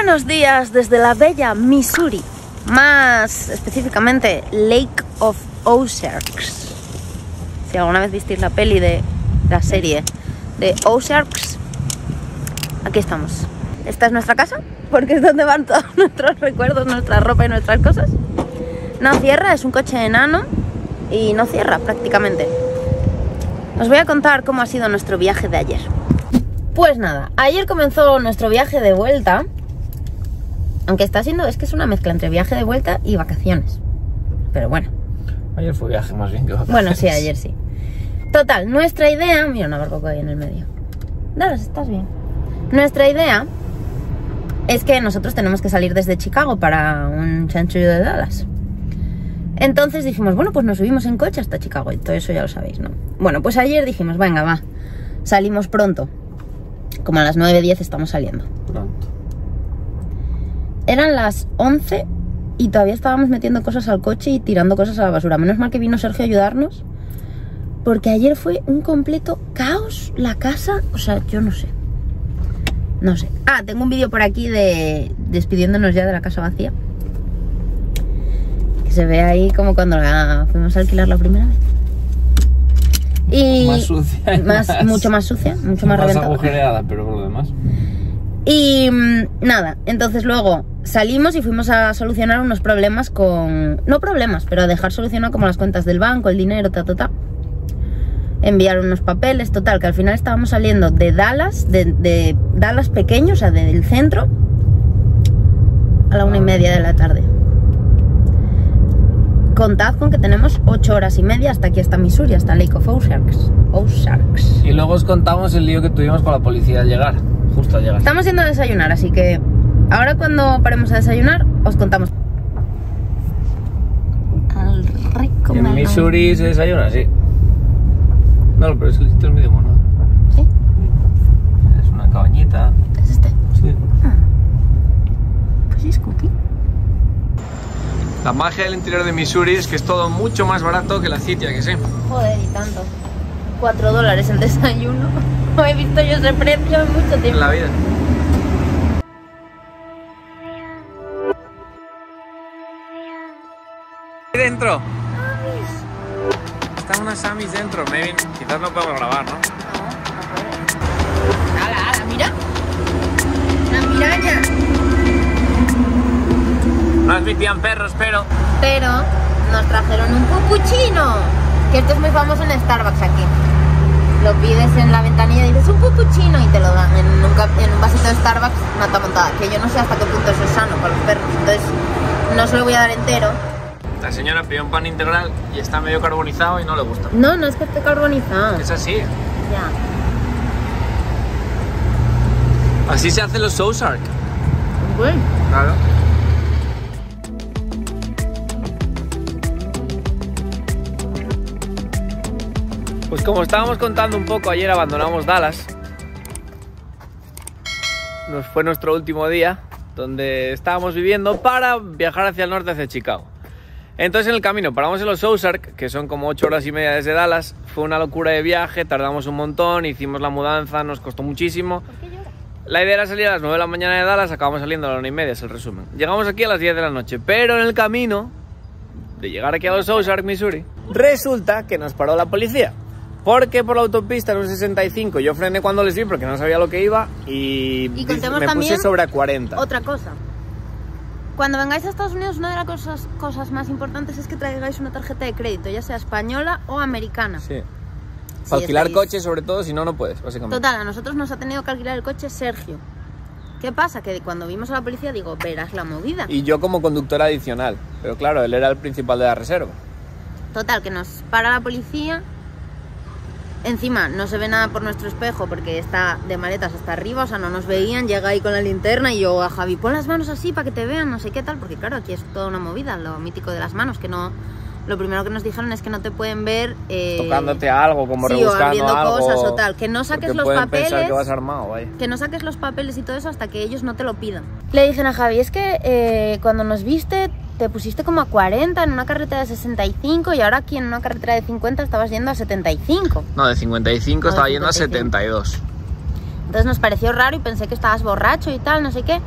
Buenos días desde la bella Missouri, más específicamente Lake of Ozarks. Si alguna vez visteis la peli de la serie de Ozarks, aquí estamos. Esta es nuestra casa, porque es donde van todos nuestros recuerdos, nuestra ropa y nuestras cosas. No cierra, es un coche enano y no cierra prácticamente. Os voy a contar cómo ha sido nuestro viaje de ayer. Pues nada, ayer comenzó nuestro viaje de vuelta. Aunque está siendo, es que es una mezcla entre viaje de vuelta y vacaciones. Pero bueno. Ayer fue viaje más bien que vacaciones. Bueno, sí, ayer sí. Total, nuestra idea... Mira una barbacoa ahí en el medio. Dallas, ¿estás bien? Nuestra idea es que nosotros tenemos que salir desde Chicago para un chanchullo de Dallas. Entonces dijimos, bueno, pues nos subimos en coche hasta Chicago. Y todo eso ya lo sabéis, ¿no? Bueno, pues ayer dijimos, venga, va. Salimos pronto. Como a las 9:10 estamos saliendo. Pronto. Eran las 11 y todavía estábamos metiendo cosas al coche y tirando cosas a la basura. Menos mal que vino Sergio a ayudarnos, porque ayer fue un completo caos la casa. O sea, yo no sé. No sé. Ah, tengo un vídeo por aquí de despidiéndonos ya de la casa vacía. Que se ve ahí como cuando la fuimos a alquilar la primera vez. Y más sucia. Mucho más sucia, mucho más reventada. Más agujereada, pero por lo demás. Y nada, entonces luego salimos y fuimos a solucionar unos problemas con... No problemas, pero a dejar solucionado como las cuentas del banco, el dinero, enviar unos papeles, total, que al final estábamos saliendo de Dallas, de Dallas pequeño, o sea, del centro, a la 1:30 de la tarde. Contad con que tenemos 8 horas y media hasta aquí, hasta Missouri, hasta Lake of Ozarks. Y luego os contamos el lío que tuvimos con la policía al llegar, justo al llegar. Estamos yendo a desayunar, así que ahora cuando paremos a desayunar os contamos. Al rico En Missouri se desayuna, sí. No, pero es el sitio es medio mono. ¿Sí? Es una cabañita. ¿Es este? Sí. Pues sí, es cookie. La magia del interior de Missouri es que es todo mucho más barato que la Citia, que sé. Joder, y tanto. $4 el desayuno. No he visto yo ese precio en mucho tiempo. En la vida. ¿Qué dentro? Están unas Samis dentro, Mevin. Quizás no podemos grabar, ¿no? No puede. ¡Hala, mira! ¡Una piraña! No admitían perros, pero nos trajeron un pupuchino. Que esto es muy famoso en Starbucks aquí. Lo pides en la ventanilla y dices un pupuchino y te lo dan en un vasito de Starbucks, nata montada. Que yo no sé hasta qué punto eso es sano para los perros. Entonces no se lo voy a dar entero. la señora pidió un pan integral y está medio carbonizado y no le gusta. No, no es que esté carbonizado. Es así. Ya. Así se hacen los Ozark. Bueno. Claro. Pues como estábamos contando un poco, ayer abandonamos Dallas. Nos fue nuestro último día, donde estábamos viviendo para viajar hacia el norte, hacia Chicago. Entonces en el camino paramos en los Ozark, que son como 8 horas y media desde Dallas. Fue una locura de viaje, tardamos un montón, hicimos la mudanza, nos costó muchísimo. ¿Por qué llora? La idea era salir a las 9 de la mañana de Dallas, acabamos saliendo a las 1:30, es el resumen. Llegamos aquí a las 10 de la noche, pero en el camino de llegar aquí a los Ozark, Missouri, resulta que nos paró la policía. Porque por la autopista en un 65 yo frené cuando les vi porque no sabía lo que iba y contemos me también puse sobre a 40. Otra cosa. Cuando vengáis a Estados Unidos, una de las cosas más importantes es que traigáis una tarjeta de crédito, ya sea española o americana. Sí. Si Para alquilar estáis... coche, sobre todo, si no, no puedes, básicamente. Total, a nosotros nos ha tenido que alquilar el coche Sergio. ¿Qué pasa? Que cuando vimos a la policía, digo, verás la movida. Y yo como conductor adicional, pero claro, él era el principal de la reserva. Total, que nos para la policía. Encima no se ve nada por nuestro espejo porque está de maletas hasta arriba, o sea, no nos veían. Llega ahí con la linterna y yo a Javi, pon las manos así para que te vean, no sé qué tal, porque claro, aquí es toda una movida, lo mítico de las manos, que no... Lo primero que nos dijeron es que no te pueden ver... tocándote algo, como sí, rebuscando o abriendo algo, cosas o tal, que no saques los papeles... Pensar que vas armado, vaya. Que no saques los papeles y todo eso hasta que ellos no te lo pidan. Le dije a Javi, es que cuando nos viste te pusiste como a 40 en una carretera de 65 y ahora aquí en una carretera de 50 estabas yendo a 75. No, de 55 No, estaba de yendo a 55. 72. Entonces nos pareció raro y pensé que estabas borracho y tal, no sé qué.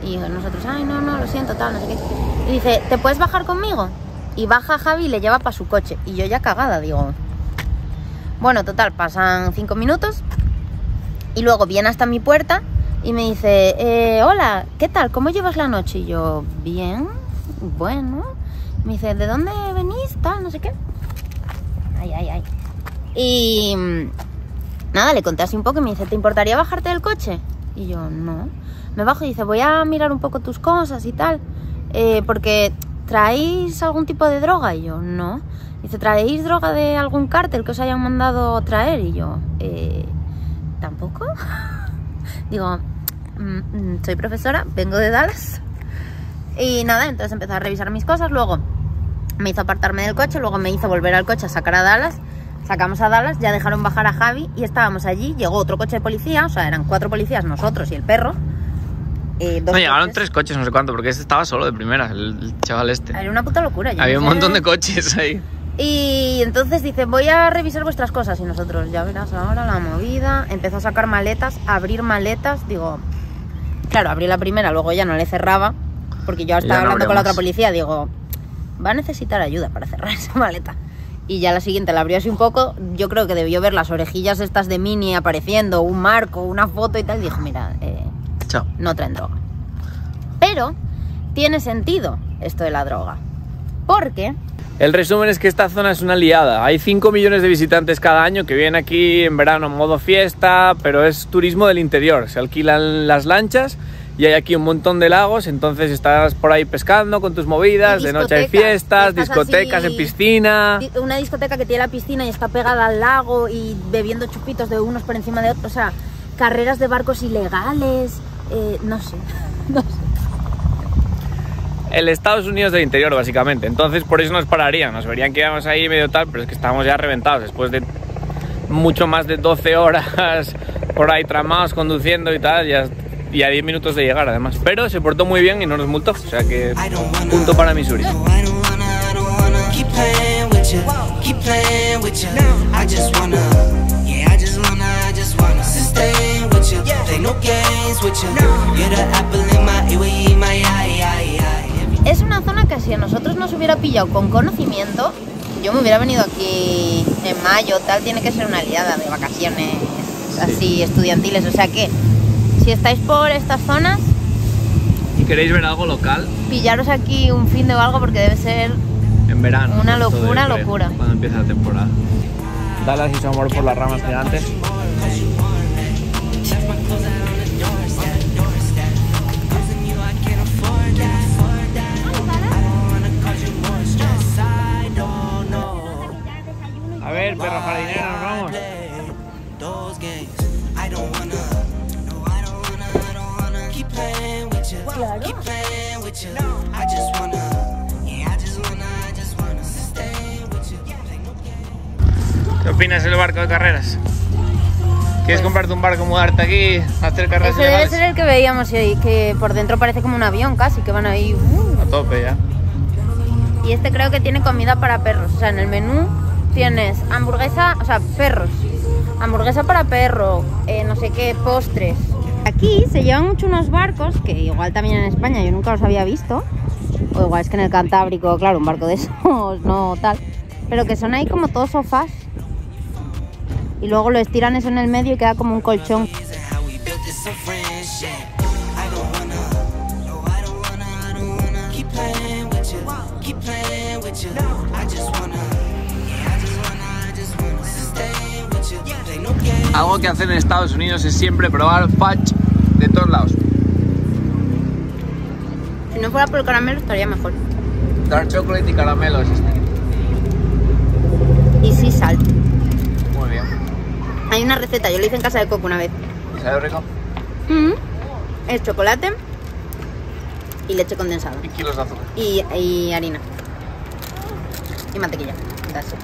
Y nosotros, ay, no, lo siento, tal, no sé qué. Y dice, ¿te puedes bajar conmigo? Y baja Javi y le lleva para su coche. Y yo ya cagada, digo... Bueno, total, pasan 5 minutos. Y luego viene hasta mi puerta y me dice, hola, ¿qué tal? ¿Cómo llevas la noche? Y yo, bien, bueno. Me dice, ¿de dónde venís? Tal, no sé qué. Ay. Y nada, le conté así un poco y me dice, ¿te importaría bajarte del coche? Y yo, no. Me bajo y dice, voy a mirar un poco tus cosas y tal, porque ¿traéis algún tipo de droga? Y yo, no. Dice, ¿traéis droga de algún cártel que os hayan mandado traer? Y yo, ¿tampoco? Digo, soy profesora, vengo de Dallas. Y nada, entonces empezó a revisar mis cosas, luego me hizo apartarme del coche, luego me hizo volver al coche a sacar a Dallas. Sacamos a Dallas, ya dejaron bajar a Javi y estábamos allí, llegó otro coche de policía, o sea, eran 4 policías, nosotros y el perro. No, llegaron 3 coches, no sé cuánto, porque este estaba solo de primera, el chaval este. Era una puta locura. Había un montón de coches ahí. Y entonces dice, voy a revisar vuestras cosas. Y nosotros, ya verás ahora la movida. Empezó a sacar maletas, a abrir maletas. Digo, claro, abrí la primera, luego ya no le cerraba, porque yo estaba hablando con la otra policía. Digo, va a necesitar ayuda para cerrar esa maleta. Y ya la siguiente la abrió así un poco. Yo creo que debió ver las orejillas estas de Minnie apareciendo, un marco, una foto y tal. Y dijo, mira, chao, no traen droga. Pero tiene sentido esto de la droga, porque... El resumen es que esta zona es una liada. Hay 5 millones de visitantes cada año que vienen aquí en verano en modo fiesta, pero es turismo del interior. Se alquilan las lanchas y hay aquí un montón de lagos, entonces estás por ahí pescando con tus movidas, de noche hay fiestas, discotecas en piscina. Una discoteca que tiene la piscina y está pegada al lago y bebiendo chupitos de unos por encima de otros, o sea, carreras de barcos ilegales, no sé. El Estados Unidos del interior, básicamente. Entonces por eso nos pararían, nos verían que íbamos ahí medio tal, pero es que estábamos ya reventados después de mucho más de 12 horas por ahí tramados conduciendo y tal, y a 10 minutos de llegar además. Pero se portó muy bien y no nos multó, o sea que punto para Missouri. Es una zona que si a nosotros nos hubiera pillado con conocimiento, yo me hubiera venido aquí en mayo, tal, tiene que ser una liada de vacaciones así estudiantiles, o sea que si estáis por estas zonas y queréis ver algo local, pillaros aquí un fin de o algo porque debe ser en verano una locura, cuando empieza la temporada. Dallas y su amor por las ramas gigantes. A ver, perro jardinero, nos vamos. ¿Qué opinas del barco de carreras? ¿Quieres comprarte un barco, mudarte aquí, hacer carreras ese ilegales? Debe ser el que veíamos hoy, que por dentro parece como un avión casi, que van ahí... A tope ya. Y este creo que tiene comida para perros, o sea, en el menú tienes hamburguesa, o sea, perros, hamburguesa para perro, no sé qué, postres. Aquí se llevan mucho unos barcos, que igual también en España yo nunca los había visto, o igual es que en el Cantábrico, claro, un barco de esos no tal, pero que son ahí como todos sofás. Y luego lo estiran eso en el medio y queda como un colchón. Algo que hacer en Estados Unidos es siempre probar fudge de todos lados. Si no fuera por el caramelo estaría mejor. Dark chocolate y caramelo es este. Y sí, sal. Muy bien. Hay una receta, yo lo hice en casa de Coco una vez. ¿Sabe rico? Es chocolate y leche condensada. Y kilos de azúcar. Y harina. Y mantequilla. That's it.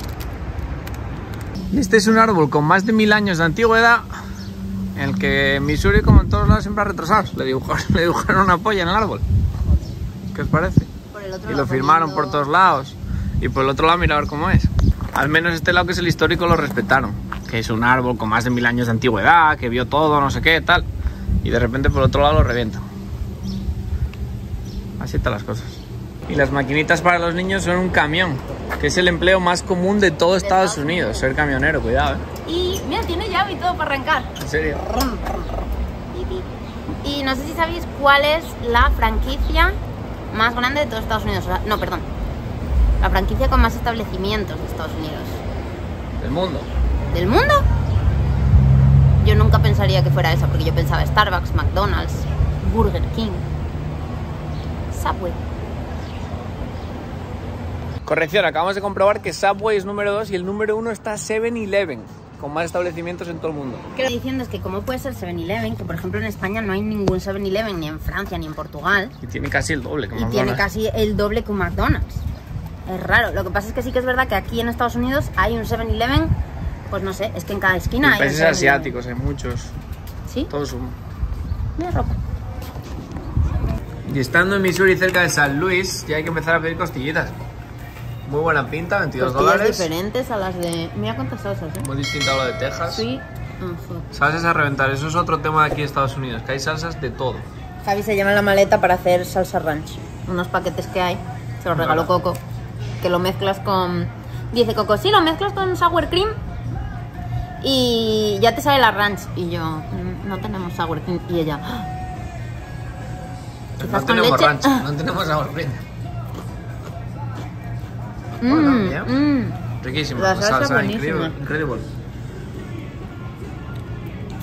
Este es un árbol con más de 1000 años de antigüedad, en el que en Missouri, como en todos lados, siempre ha retrasado. Le dibujaron una polla en el árbol. ¿Qué os parece? Y lo firmaron por todos lados. Y por el otro lado, mira a ver cómo es. Al menos este lado, que es el histórico, lo respetaron. Que es un árbol con más de 1000 años de antigüedad, que vio todo, no sé qué, tal. Y de repente por el otro lado lo revientan. Así están las cosas. Y las maquinitas para los niños son un camión, que es el empleo más común de todo Estados Unidos, ser camionero, cuidado, Y mira, tiene llave y todo para arrancar. ¿En serio? Y no sé si sabéis cuál es la franquicia más grande de todo Estados Unidos. O sea, no, perdón. La franquicia con más establecimientos de Estados Unidos. Del mundo. ¿Del mundo? Yo nunca pensaría que fuera esa, porque yo pensaba Starbucks, McDonald's, Burger King, Subway. Corrección, acabamos de comprobar que Subway es número 2 y el número 1 está 7-Eleven, con más establecimientos en todo el mundo. Lo que estoy diciendo es que cómo puede ser 7-Eleven, que por ejemplo en España no hay ningún 7-Eleven, ni en Francia, ni en Portugal. Y tiene casi el doble que Y McDonald's. tiene casi el doble que un McDonald's. Es raro. Lo que pasa es que sí que es verdad que aquí en Estados Unidos hay un 7-Eleven, pues no sé, es que en cada esquina En hay países un 7-Eleven. asiáticos hay muchos. ¿Sí? Todos son. Mira ropa. Y estando en Missouri cerca de San Luis, ya hay que empezar a pedir costillitas. Muy buena pinta, $22. Costillas diferentes a las de... Mira cuántas salsas, ¿eh? Muy distinta a lo de Texas. Sí. Fuck. Salsas a reventar, eso es otro tema de aquí de Estados Unidos, que hay salsas de todo. Javi se lleva en la maleta para hacer salsa ranch. Unos paquetes que hay, se los regaló Coco. Que lo mezclas con... Dice Coco, sí, lo mezclas con sour cream y ya te sale la ranch. Y yo, no tenemos sour cream. Y ella, "Ah". No Quizás con tenemos leche. ranch, no tenemos sour cream. Bueno, bien. Riquísima, La salsa increíble. buenísima. Incredible.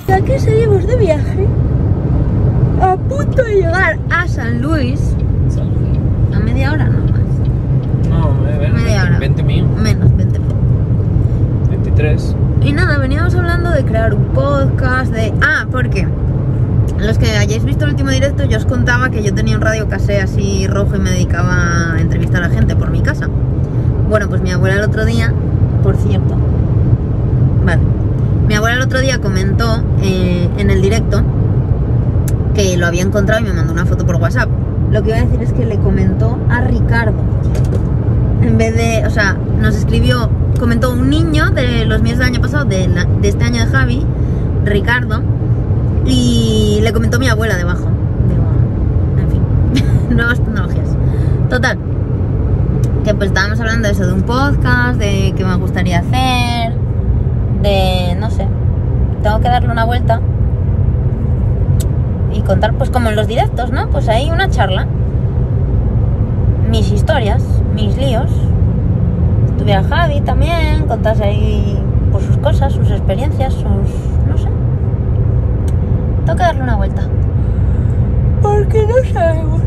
Ya que seguimos de viaje, a punto de llegar a San Luis, a media hora no más. No, Media hora. 20 minutos. Menos, 20 minutos. 23. Y nada, veníamos hablando de crear un podcast, de... Ah, porque los que hayáis visto el último directo, yo os contaba que yo tenía un radio casé así rojo y me dedicaba a entrevistar a gente por mi casa. Bueno, pues mi abuela el otro día, por cierto, vale, mi abuela el otro día comentó en el directo que lo había encontrado y me mandó una foto por WhatsApp. Lo que iba a decir es que le comentó a Ricardo, en vez de, o sea, nos escribió, comentó un niño de los míos del año pasado, de este año de Javi, Ricardo, y le comentó mi abuela debajo. Digo, en fin, nuevas tecnologías. Total, que pues estábamos hablando de eso, de un podcast, de qué me gustaría hacer, de, no sé, tengo que darle una vuelta y contar pues como en los directos, ¿no? Pues ahí una charla, mis historias, mis líos, estuviera Javi también, contase ahí pues sus cosas, sus experiencias, sus, no sé, tengo que darle una vuelta porque no sabemos.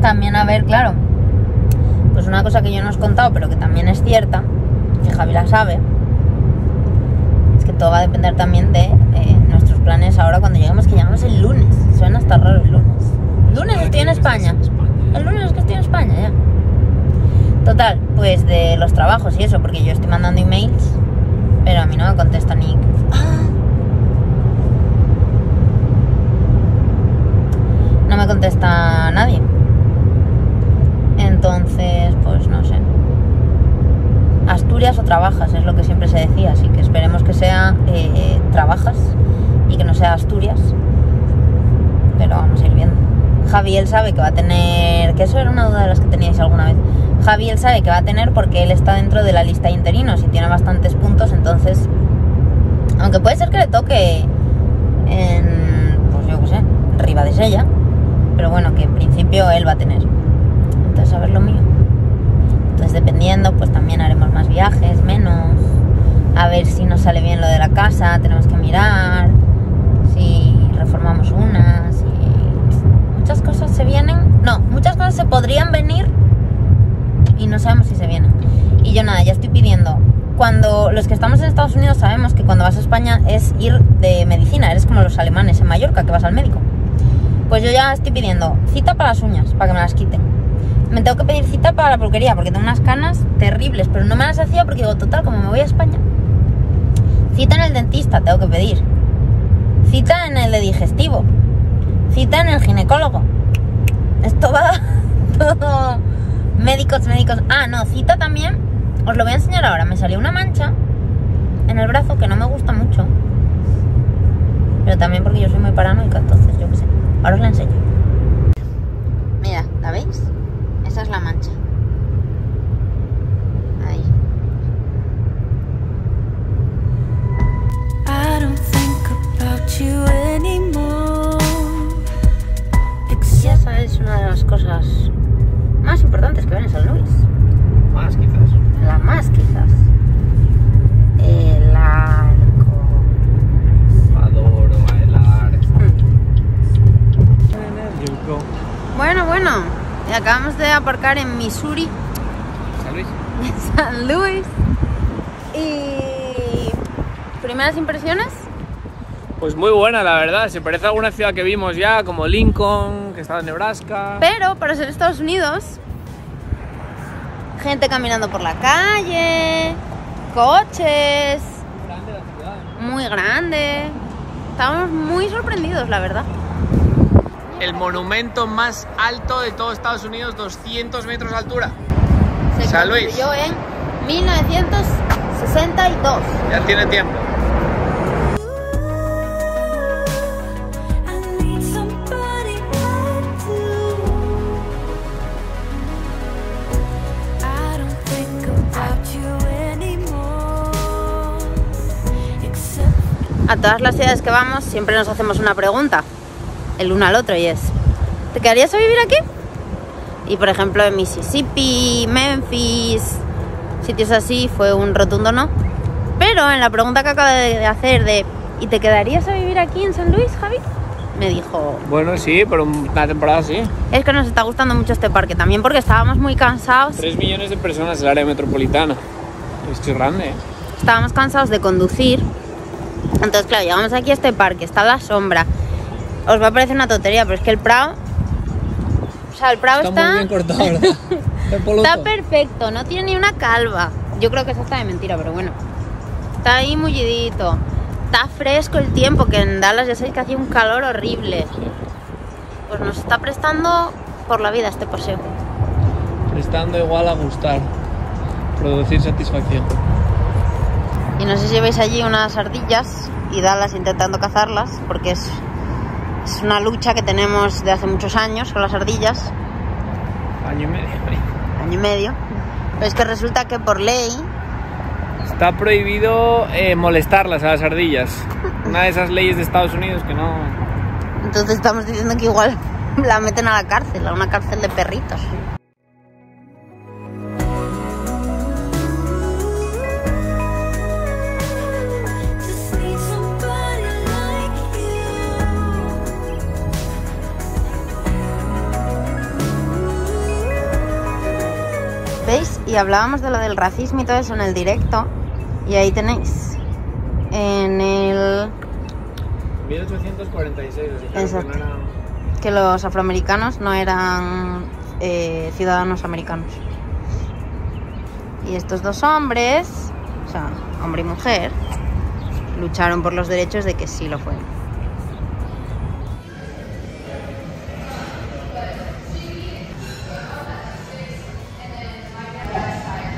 También, a ver, claro, pues una cosa que yo no os he contado, pero que también es cierta, que Javi la sabe, es que todo va a depender también de nuestros planes ahora cuando lleguemos, que llegamos el lunes. Suena hasta raro el lunes. El lunes estoy en España. El lunes es que estoy en España ya. Total, pues de los trabajos y eso, porque yo estoy mandando emails, pero a mí no me contesta ni... No me contesta nadie. Entonces, pues no sé. Asturias o trabajas, es lo que siempre se decía, así que esperemos que sea trabajas y que no sea Asturias. Pero vamos a ir viendo. Javi, él sabe que va a tener... Que eso era una duda de las que teníais alguna vez. Javi, él sabe que va a tener porque él está dentro de la lista de interinos y tiene bastantes puntos, entonces... Aunque puede ser que le toque en... Pues yo qué sé, Ribadesella. Pero bueno, que en principio él va a tener. Entonces, a ver lo mío. Entonces, dependiendo, pues también haremos más viajes, menos. A ver si nos sale bien lo de la casa, tenemos que mirar. Si reformamos una, si... Muchas cosas se vienen. No, muchas cosas se podrían venir y no sabemos si se vienen. Y yo nada, ya estoy pidiendo. Cuando los que estamos en Estados Unidos sabemos que cuando vas a España es ir de medicina. Eres como los alemanes en Mallorca, que vas al médico. Pues yo ya estoy pidiendo cita para las uñas, para que me las quiten. Me tengo que pedir cita para la peluquería porque tengo unas canas terribles, pero no me las hacía porque digo, total, como me voy a España. Cita en el dentista tengo que pedir. Cita en el de digestivo. Cita en el ginecólogo. Esto va todo médicos. Ah, no, cita también. Os lo voy a enseñar ahora. Me salió una mancha en el brazo que no me gusta mucho. Pero también porque yo soy muy paranoica, entonces yo qué sé. Ahora os la enseño. ¿La veis? Esa es la mancha. Ahí. I don't think about you anymore. Y esa es una de las cosas más importantes que ven en San Luis. Más, quizás. La más, quizás. El arco. Adoro bailar. Bueno. Acabamos de aparcar en Missouri, San Luis. San Luis. Y... ¿primeras impresiones? Pues muy buena, la verdad. Se parece a alguna ciudad que vimos ya, como Lincoln, que estaba en Nebraska. Pero para ser Estados Unidos, gente caminando por la calle, coches, Grande la ciudad. muy grande. Estábamos muy sorprendidos, la verdad. El monumento más alto de todo Estados Unidos, 200 metros de altura. Se San Luis. construyó en 1962. Ya tiene tiempo. I need somebody like you. I don't think about you anymore. Except A todas las ciudades que vamos siempre nos hacemos una pregunta, el uno al otro, y es: ¿te quedarías a vivir aquí? Y por ejemplo en Mississippi, Memphis, sitios así, fue un rotundo no. Pero en la pregunta que acaba de hacer de ¿y te quedarías a vivir aquí en San Luis, Javi?, me dijo: Bueno, sí, pero una temporada sí. es que nos está gustando mucho este parque, también porque estábamos muy cansados. 3 millones de personas en el área metropolitana. Esto es grande, ¿eh? Estábamos cansados de conducir. Entonces, claro, llegamos aquí a este parque, está a la sombra. Os va a parecer una tontería, pero es que el Prado... O sea, el Prado está... muy bien cortado, ¿verdad? Está perfecto, no tiene ni una calva. Yo creo que eso está de mentira, pero bueno. Está ahí mullidito. Está fresco el tiempo, que en Dallas ya sabéis que hacía un calor horrible. Pues nos está prestando por la vida este paseo. Prestando igual a gustar. Producir satisfacción. Y no sé si veis allí unas ardillas y Dallas intentando cazarlas, porque es una lucha que tenemos de hace muchos años con las ardillas. Año y medio. Año y medio. Pero es que resulta que por ley... Está prohibido molestarlas a las ardillas. Una de esas leyes de Estados Unidos que no... Entonces estamos diciendo que igual la meten a la cárcel, a una cárcel de perritos. just need somebody like you. ¿Veis? Y hablábamos de lo del racismo y todo eso en el directo. Y ahí tenéis. En el... 1846, o sea, Exacto. que no era... que los afroamericanos no eran ciudadanos americanos. Y estos dos hombres, o sea, hombre y mujer, lucharon por los derechos de que sí lo fueran.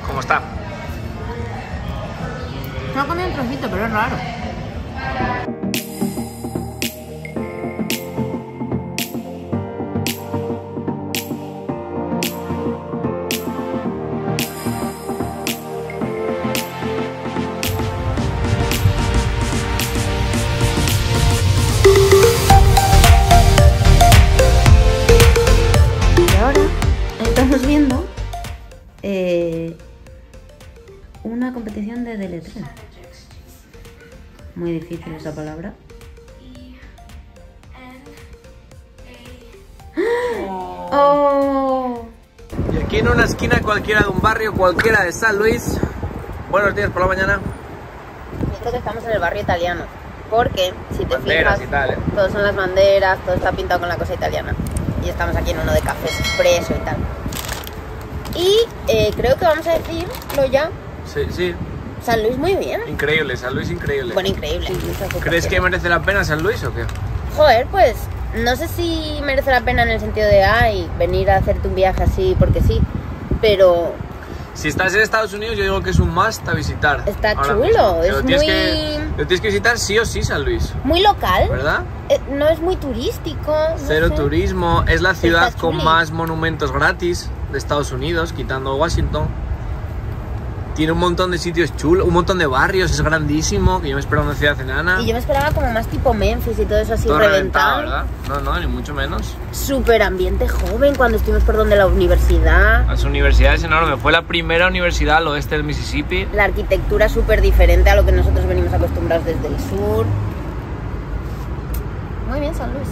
¿Cómo está? No comí un trocito, pero es raro. Y ahora estamos viendo una competición de deletreo. Muy difícil esa palabra. ¡Oh! Y aquí en una esquina cualquiera de un barrio, cualquiera de San Luis. Buenos días por la mañana. Yo creo que estamos en el barrio italiano. Porque, si te Banderas fijas, y tal, ¿eh? todos son las banderas, todo está pintado con la cosa italiana. Y estamos aquí en uno de cafés expreso y tal. Y creo que vamos a decirlo ya. Sí, sí. San Luis muy bien. Increíble, San Luis increíble. Bueno, increíble. ¿Crees que merece la pena San Luis o qué? Joder, pues no sé si merece la pena en el sentido de, ay, venir a hacerte un viaje así porque sí, pero Si estás en Estados Unidos, yo digo que es un must a visitar. Está ahora chulo, mismo. es Lo tienes que visitar sí o sí, San Luis. muy local. ¿Verdad? No es muy turístico. no Cero sé. turismo. Es la ciudad Está con chuli. más monumentos gratis de Estados Unidos, quitando Washington. Tiene un montón de sitios chulos, un montón de barrios, es grandísimo, que yo me esperaba una ciudad enana. Y yo me esperaba como más tipo Memphis y todo eso así Todo reventado. ¿verdad? No, ni mucho menos. Súper ambiente joven cuando estuvimos por donde la universidad. Las universidades enormes. Fue la primera universidad al oeste del Mississippi. La arquitectura súper diferente a lo que nosotros venimos acostumbrados desde el sur. Muy bien, San Luis.